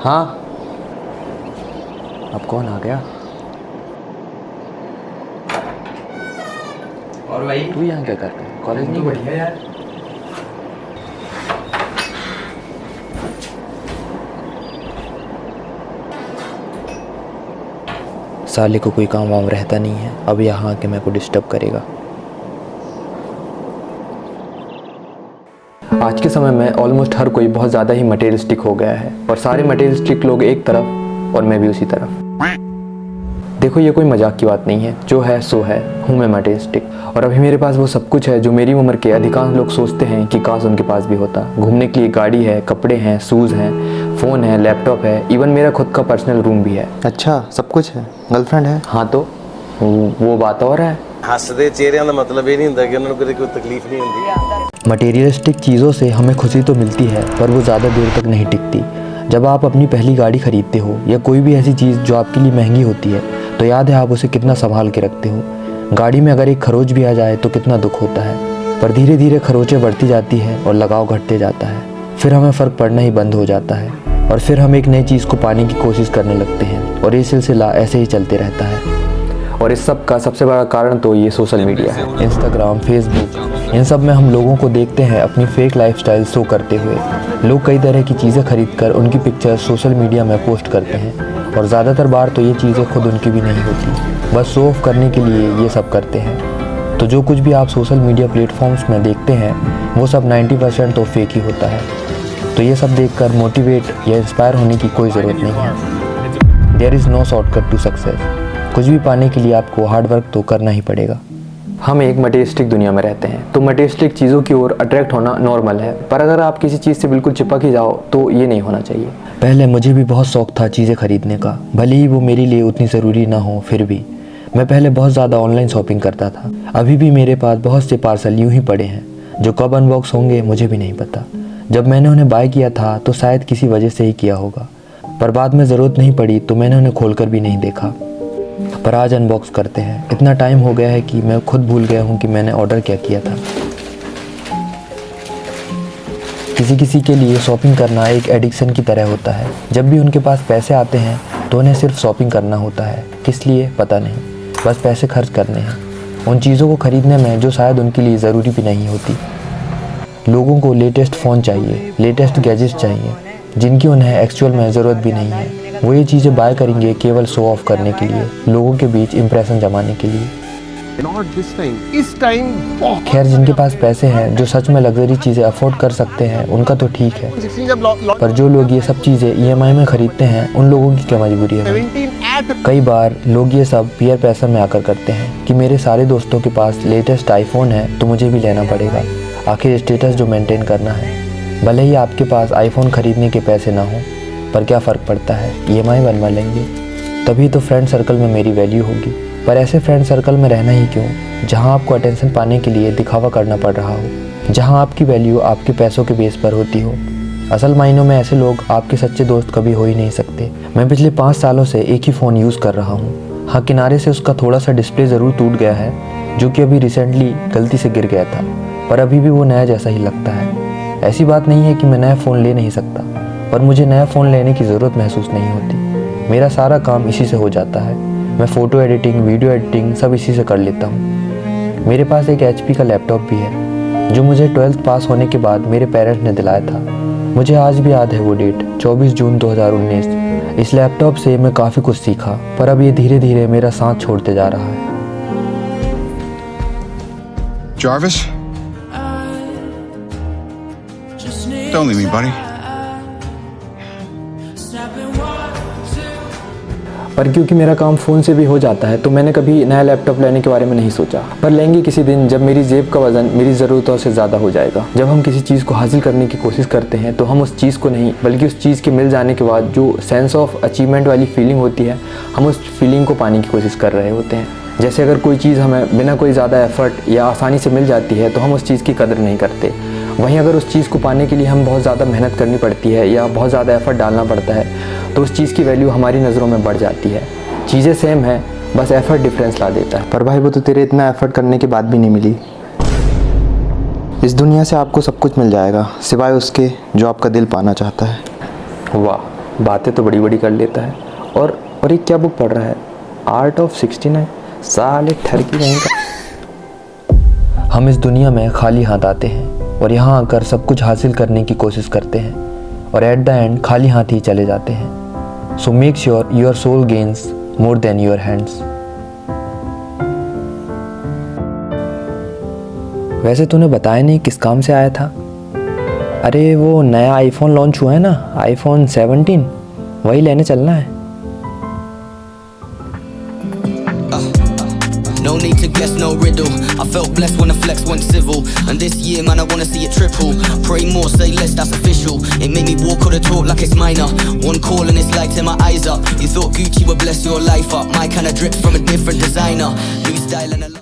हाँ, अब कौन आ गया? और भाई तू यहाँ क्या करता है? कॉलेज नहीं बढ़िया यार। साले को कोई काम वाम रहता नहीं है, अब यहाँ आके मेरे को डिस्टर्ब करेगा। आज के समय में ऑलमोस्ट हर कोई बहुत ज़्यादा ही मटेरियलिस्टिक हो गया है और सारे मटेरियलिस्टिक लोग एक तरफ और मैं भी उसी तरफ। देखो, ये कोई मजाक की बात नहीं है, जो है सो है, हूँ मैं मटेरियलिस्टिक। और अभी मेरे पास वो सब कुछ है जो मेरी उम्र के अधिकांश लोग सोचते हैं कि काश उनके पास भी होता। घूमने के लिए गाड़ी है, कपड़े हैं, शूज़ हैं, फ़ोन है, लैपटॉप है, इवन मेरा खुद का पर्सनल रूम भी है। अच्छा, सब कुछ है? गर्लफ्रेंड है? हाँ, तो वो बात और है। हसदे चेहरिਆਂ ਦਾ मतलब ये नहीं ਹੁੰਦਾ कि उन्होंने कोई तकलीफ नहीं होती। मटेरियलिस्टिक चीज़ों से हमें खुशी तो मिलती है, पर वो ज़्यादा देर तक नहीं टिकती। जब आप अपनी पहली गाड़ी खरीदते हो या कोई भी ऐसी चीज़ जो आपके लिए महंगी होती है, तो याद है आप उसे कितना संभाल के रखते हो। गाड़ी में अगर एक खरोच भी आ जाए तो कितना दुख होता है, पर धीरे धीरे खरोचें बढ़ती जाती है और लगाव घटते जाता है। फिर हमें फ़र्क पड़ना ही बंद हो जाता है और फिर हम एक नई चीज़ को पाने की कोशिश करने लगते हैं और ये सिलसिला ऐसे ही चलते रहता है। और इस सब का सबसे बड़ा कारण तो ये सोशल मीडिया है। इंस्टाग्राम, फेसबुक, इन सब में हम लोगों को देखते हैं अपनी फेक लाइफस्टाइल शो करते हुए। लोग कई तरह की चीज़ें खरीदकर उनकी पिक्चर सोशल मीडिया में पोस्ट करते हैं और ज़्यादातर बार तो ये चीज़ें खुद उनकी भी नहीं होती, बस शो ऑफ करने के लिए ये सब करते हैं। तो जो कुछ भी आप सोशल मीडिया प्लेटफॉर्म्स में देखते हैं वो सब 90% तो फेक ही होता है। तो ये सब देखकर मोटिवेट या इंस्पायर होने की कोई ज़रूरत नहीं है। There is no shortcut to success. कुछ भी पाने के लिए आपको हार्ड वर्क तो करना ही पड़ेगा। हम एक मटेरियलिस्टिक दुनिया में रहते हैं, तो मटेरियलिस्टिक चीज़ों की ओर अट्रैक्ट होना नॉर्मल है, पर अगर आप किसी चीज़ से बिल्कुल चिपक ही जाओ तो ये नहीं होना चाहिए। पहले मुझे भी बहुत शौक था चीज़ें खरीदने का, भले ही वो मेरे लिए उतनी ज़रूरी ना हो, फिर भी मैं पहले बहुत ज़्यादा ऑनलाइन शॉपिंग करता था। अभी भी मेरे पास बहुत से पार्सल यूँ ही पड़े हैं जो कब अनबॉक्स होंगे मुझे भी नहीं पता। जब मैंने उन्हें बाय किया था तो शायद किसी वजह से ही किया होगा, पर बाद में ज़रूरत नहीं पड़ी तो मैंने उन्हें खोलकर भी नहीं देखा। पर आज अनबॉक्स करते हैं। इतना टाइम हो गया है कि मैं खुद भूल गया हूँ कि मैंने ऑर्डर क्या किया था। किसी किसी के लिए शॉपिंग करना एक एडिक्शन की तरह होता है। जब भी उनके पास पैसे आते हैं तो उन्हें सिर्फ शॉपिंग करना होता है, किस लिए पता नहीं, बस पैसे खर्च करने हैं उन चीज़ों को खरीदने में जो शायद उनके लिए ज़रूरी भी नहीं होती। लोगों को लेटेस्ट फ़ोन चाहिए, लेटेस्ट गैजेट्स चाहिए जिनकी उन्हें एक्चुअल में ज़रूरत भी नहीं है। वो ये चीज़ें बाय करेंगे केवल शो ऑफ करने के लिए, लोगों के बीच इंप्रेशन जमाने के लिए। इस टाइम खैर, जिनके पास पैसे हैं, जो सच में लग्जरी चीज़ें अफोर्ड कर सकते हैं, उनका तो ठीक है, पर जो लोग ये सब चीज़ें EMI में खरीदते हैं उन लोगों की क्या मजबूरी है। कई बार लोग ये सब पीयर प्रेशर में आकर करते हैं कि मेरे सारे दोस्तों के पास लेटेस्ट आईफोन है तो मुझे भी लेना पड़ेगा, आखिर स्टेटस जो मेंटेन करना है। भले ही आपके पास आईफोन खरीदने के पैसे ना हो, पर क्या फ़र्क पड़ता है, EMI बनवा लेंगे, तभी तो फ्रेंड सर्कल में मेरी वैल्यू होगी। पर ऐसे फ्रेंड सर्कल में रहना ही क्यों जहां आपको अटेंशन पाने के लिए दिखावा करना पड़ रहा हो, जहां आपकी वैल्यू आपके पैसों के बेस पर होती हो। असल मायनों में ऐसे लोग आपके सच्चे दोस्त कभी हो ही नहीं सकते। मैं पिछले 5 सालों से एक ही फ़ोन यूज़ कर रहा हूँ। हाँ, किनारे से उसका थोड़ा सा डिस्प्ले ज़रूर टूट गया है, जो कि अभी रिसेंटली गलती से गिर गया था, पर अभी भी वो नया जैसा ही लगता है। ऐसी बात नहीं है कि मैं नया फ़ोन ले नहीं सकता, पर मुझे नया फ़ोन लेने की ज़रूरत महसूस नहीं होती। मेरा सारा काम इसी से हो जाता है। मैं फ़ोटो एडिटिंग, वीडियो एडिटिंग सब इसी से कर लेता हूँ। मेरे पास एक HP का लैपटॉप भी है जो मुझे 12th पास होने के बाद मेरे पेरेंट्स ने दिलाया था। मुझे आज भी याद है वो डेट, 24 जून 2019। इस लैपटॉप से मैं काफ़ी कुछ सीखा, पर अब ये धीरे धीरे मेरा साथ छोड़ते जा रहा है। Jarvis? Don't leave me, buddy. पर क्योंकि मेरा काम फ़ोन से भी हो जाता है तो मैंने कभी नया लैपटॉप लेने के बारे में नहीं सोचा, पर लेंगे किसी दिन जब मेरी जेब का वज़न मेरी ज़रूरतों से ज़्यादा हो जाएगा। जब हम किसी चीज़ को हासिल करने की कोशिश करते हैं तो हम उस चीज़ को नहीं, बल्कि उस चीज़ के मिल जाने के बाद जो सेंस ऑफ अचीवमेंट वाली फीलिंग होती है, हम उस फीलिंग को पाने की कोशिश कर रहे होते हैं। जैसे अगर कोई चीज़ हमें बिना कोई ज़्यादा एफर्ट या आसानी से मिल जाती है तो हम उस चीज़ की कदर नहीं करते। वहीं अगर उस चीज़ को पाने के लिए हम बहुत ज़्यादा मेहनत करनी पड़ती है या बहुत ज़्यादा एफर्ट डालना पड़ता है तो उस चीज़ की वैल्यू हमारी नज़रों में बढ़ जाती है। चीज़ें सेम है, बस एफर्ट डिफरेंस ला देता है। पर भाई वो तो तेरे इतना एफर्ट करने के बाद भी नहीं मिली। इस दुनिया से आपको सब कुछ मिल जाएगा सिवाय उसके जो आपका दिल पाना चाहता है। वाह, बातें तो बड़ी बड़ी कर लेता है। और ये क्या बुक पढ़ रहा है? Art of 69। साले ठरकी नहीं का। हम इस दुनिया में खाली हाथ आते हैं और यहाँ आकर सब कुछ हासिल करने की कोशिश करते हैं और एट द एंड खाली हाथ ही चले जाते हैं। So make sure your soul gains more than your hands. वैसे तूने बताया नहीं किस काम से आया था? अरे वो नया आईफोन लॉन्च हुआ है ना, आईफोन 17, वही लेने चलना है। No need to guess, no riddle. I felt blessed when the flex went civil. And this year, man, I wanna see it triple. Pray more, say less, that's official. It made me walk or the talk like it's minor. One call and it's like tear my eyes up. You thought Gucci would bless your life up. My kind of drip from a different designer. New style and a